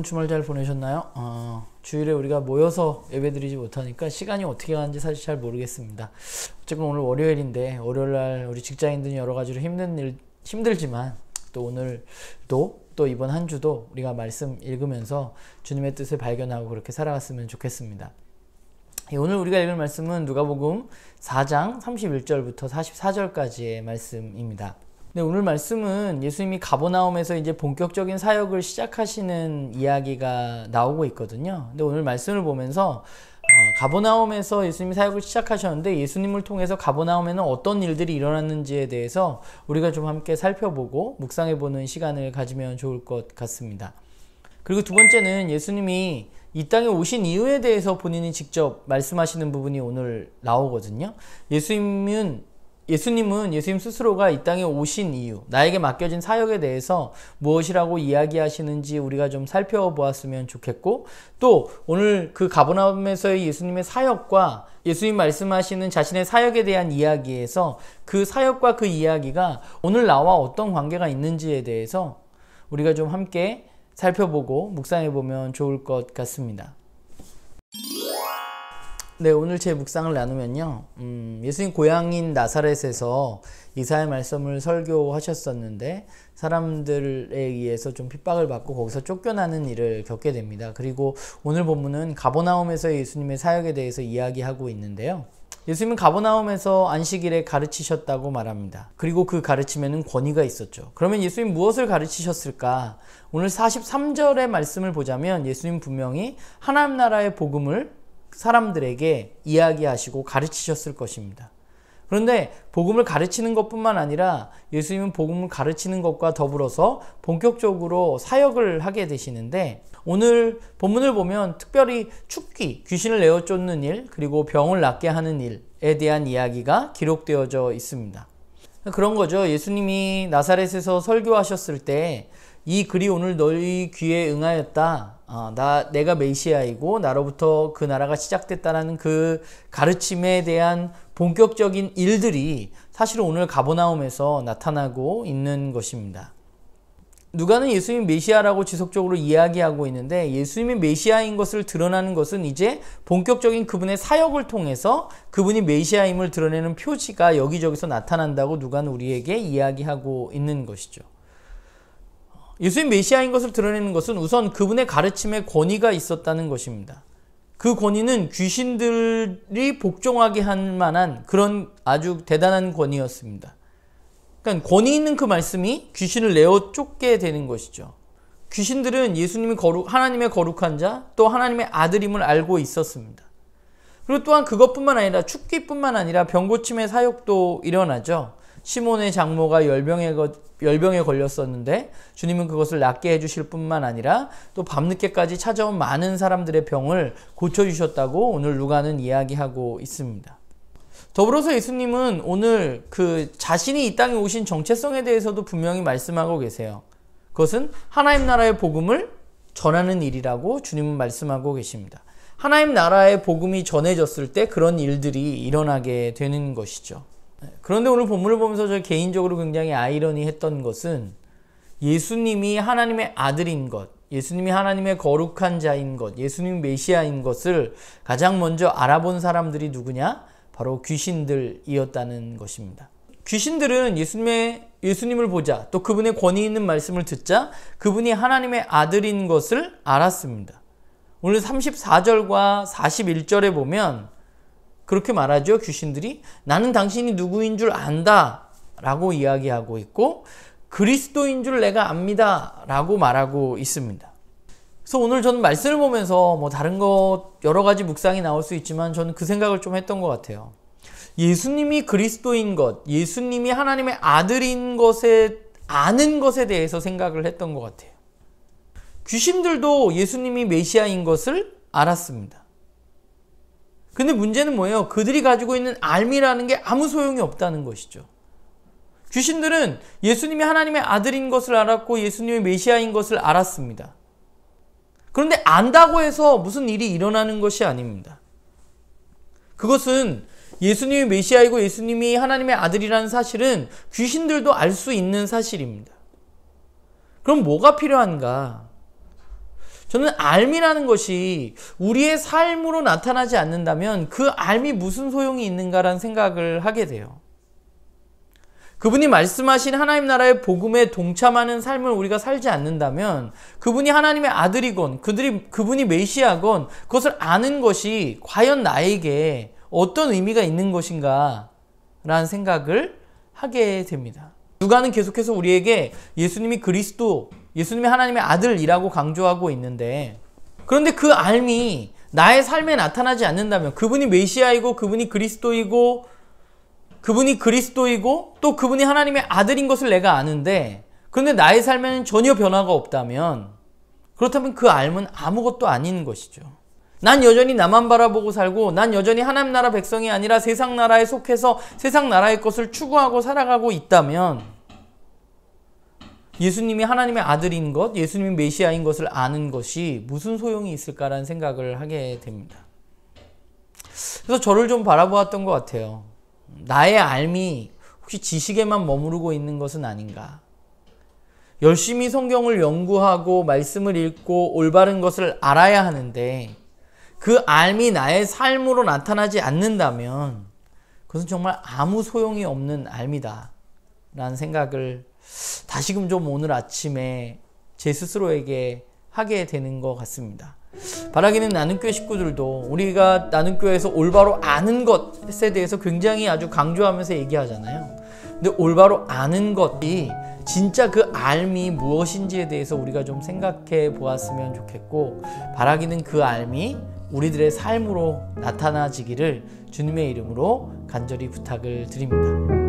주말 잘 보내셨나요? 주일에 우리가 모여서 예배드리지 못하니까 시간이 어떻게 가는지 사실 잘 모르겠습니다. 어쨌건 오늘 월요일인데 월요일날 우리 직장인들은 여러 가지로 힘들지만 또 오늘도 또 이번 한 주도 우리가 말씀 읽으면서 주님의 뜻을 발견하고 그렇게 살아갔으면 좋겠습니다. 오늘 우리가 읽을 말씀은 누가복음 4장 31절부터 44절까지의 말씀입니다. 네, 오늘 말씀은 예수님이 가버나움에서 이제 본격적인 사역을 시작하시는 이야기가 나오고 있거든요. 근데 오늘 말씀을 보면서 가버나움에서 예수님이 사역을 시작하셨는데 예수님을 통해서 가버나움에는 어떤 일들이 일어났는지에 대해서 우리가 좀 함께 살펴보고 묵상해보는 시간을 가지면 좋을 것 같습니다. 그리고 두 번째는 예수님이 이 땅에 오신 이유에 대해서 본인이 직접 말씀하시는 부분이 오늘 나오거든요. 예수님 스스로가 이 땅에 오신 이유, 나에게 맡겨진 사역에 대해서 무엇이라고 이야기하시는지 우리가 좀 살펴보았으면 좋겠고, 또 오늘 그 가버나움에서의 예수님의 사역과 예수님 말씀하시는 자신의 사역에 대한 이야기에서 그 사역과 그 이야기가 오늘 나와 어떤 관계가 있는지에 대해서 우리가 좀 함께 살펴보고 묵상해보면 좋을 것 같습니다. 네, 오늘 제 묵상을 나누면요. 예수님 고향인 나사렛에서 이사야 말씀을 설교하셨었는데 사람들에 의해서 좀 핍박을 받고 거기서 쫓겨나는 일을 겪게 됩니다. 그리고 오늘 본문은 가버나움에서 예수님의 사역에 대해서 이야기하고 있는데요. 예수님은 가버나움에서 안식일에 가르치셨다고 말합니다. 그리고 그 가르침에는 권위가 있었죠. 그러면 예수님 무엇을 가르치셨을까? 오늘 43절의 말씀을 보자면 예수님 분명히 하나님 나라의 복음을 사람들에게 이야기하시고 가르치셨을 것입니다. 그런데 복음을 가르치는 것뿐만 아니라 예수님은 복음을 가르치는 것과 더불어서 본격적으로 사역을 하게 되시는데 오늘 본문을 보면 특별히 죽기, 귀신을 내어 쫓는 일, 그리고 병을 낫게 하는 일에 대한 이야기가 기록되어져 있습니다. 그런 거죠. 예수님이 나사렛에서 설교하셨을 때 이 글이 오늘 너희 귀에 응하였다. 내가 메시아이고 나로부터 그 나라가 시작됐다라는 그 가르침에 대한 본격적인 일들이 사실 오늘 가버나움에서 나타나고 있는 것입니다. 누가는 예수님이 메시아라고 지속적으로 이야기하고 있는데 예수님이 메시아인 것을 드러나는 것은 이제 본격적인 그분의 사역을 통해서 그분이 메시아임을 드러내는 표지가 여기저기서 나타난다고 누가는 우리에게 이야기하고 있는 것이죠. 예수님 메시아인 것을 드러내는 것은 우선 그분의 가르침에 권위가 있었다는 것입니다. 그 권위는 귀신들이 복종하게 할 만한 그런 아주 대단한 권위였습니다. 그러니까 권위 있는 그 말씀이 귀신을 내어 쫓게 되는 것이죠. 귀신들은 예수님이 하나님의 거룩한 자, 또 하나님의 아들임을 알고 있었습니다. 그리고 또한 그것뿐만 아니라 죽기뿐만 아니라 병고침의 사역도 일어나죠. 시몬의 장모가 열병에 걸렸었는데 주님은 그것을 낫게 해주실 뿐만 아니라 또 밤늦게까지 찾아온 많은 사람들의 병을 고쳐주셨다고 오늘 누가는 이야기하고 있습니다. 더불어서 예수님은 오늘 그 자신이 이 땅에 오신 정체성에 대해서도 분명히 말씀하고 계세요. 그것은 하나님 나라의 복음을 전하는 일이라고 주님은 말씀하고 계십니다. 하나님 나라의 복음이 전해졌을 때 그런 일들이 일어나게 되는 것이죠. 그런데 오늘 본문을 보면서 저 개인적으로 굉장히 아이러니했던 것은 예수님이 하나님의 아들인 것, 예수님이 하나님의 거룩한 자인 것, 예수님이 메시아인 것을 가장 먼저 알아본 사람들이 누구냐? 바로 귀신들이었다는 것입니다. 귀신들은 예수님을 보자, 또 그분의 권위 있는 말씀을 듣자 그분이 하나님의 아들인 것을 알았습니다. 오늘 34절과 41절에 보면 그렇게 말하죠. 귀신들이 나는 당신이 누구인 줄 안다 라고 이야기하고 있고 그리스도인 줄 내가 압니다 라고 말하고 있습니다. 그래서 오늘 저는 말씀을 보면서 다른 것 여러 가지 묵상이 나올 수 있지만 저는 그 생각을 좀 했던 것 같아요. 예수님이 그리스도인 것, 예수님이 하나님의 아들인 것에 아는 것에 대해서 생각을 했던 것 같아요. 귀신들도 예수님이 메시아인 것을 알았습니다. 근데 문제는 뭐예요? 그들이 가지고 있는 알미라는 게 아무 소용이 없다는 것이죠. 귀신들은 예수님이 하나님의 아들인 것을 알았고 예수님이 메시아인 것을 알았습니다. 그런데 안다고 해서 무슨 일이 일어나는 것이 아닙니다. 그것은 예수님이 메시아이고 예수님이 하나님의 아들이라는 사실은 귀신들도 알 수 있는 사실입니다. 그럼 뭐가 필요한가? 저는 알미라는 것이 우리의 삶으로 나타나지 않는다면 그 알미 무슨 소용이 있는가라는 생각을 하게 돼요. 그분이 말씀하신 하나님 나라의 복음에 동참하는 삶을 우리가 살지 않는다면 그분이 하나님의 아들이건 그분이 메시아건 그것을 아는 것이 과연 나에게 어떤 의미가 있는 것인가 라는 생각을 하게 됩니다. 누가는 계속해서 우리에게 예수님이 그리스도, 예수님이 하나님의 아들이라고 강조하고 있는데, 그런데 그 알미 나의 삶에 나타나지 않는다면 그분이 메시아이고 그분이 그리스도이고 또 그분이 하나님의 아들인 것을 내가 아는데, 그런데 나의 삶에는 전혀 변화가 없다면, 그렇다면 그 알은 아무것도 아닌 것이죠. 난 여전히 나만 바라보고 살고, 난 여전히 하나님 나라 백성이 아니라 세상 나라에 속해서 세상 나라의 것을 추구하고 살아가고 있다면, 예수님이 하나님의 아들인 것, 예수님이 메시아인 것을 아는 것이 무슨 소용이 있을까라는 생각을 하게 됩니다. 그래서 저를 좀 바라보았던 것 같아요. 나의 알미 혹시 지식에만 머무르고 있는 것은 아닌가? 열심히 성경을 연구하고 말씀을 읽고 올바른 것을 알아야 하는데 그 알미 나의 삶으로 나타나지 않는다면 그것은 정말 아무 소용이 없는 알미다 라는 생각을 다시금 좀 오늘 아침에 제 스스로에게 하게 되는 것 같습니다. 바라기는 나눔교회 식구들도 우리가 나눔교회에서 올바로 아는 것에 대해서 굉장히 아주 강조하면서 얘기하잖아요. 근데 올바로 아는 것이 진짜 그 알미 무엇인지에 대해서 우리가 좀 생각해 보았으면 좋겠고, 바라기는 그 알미 우리들의 삶으로 나타나지기를 주님의 이름으로 간절히 부탁을 드립니다.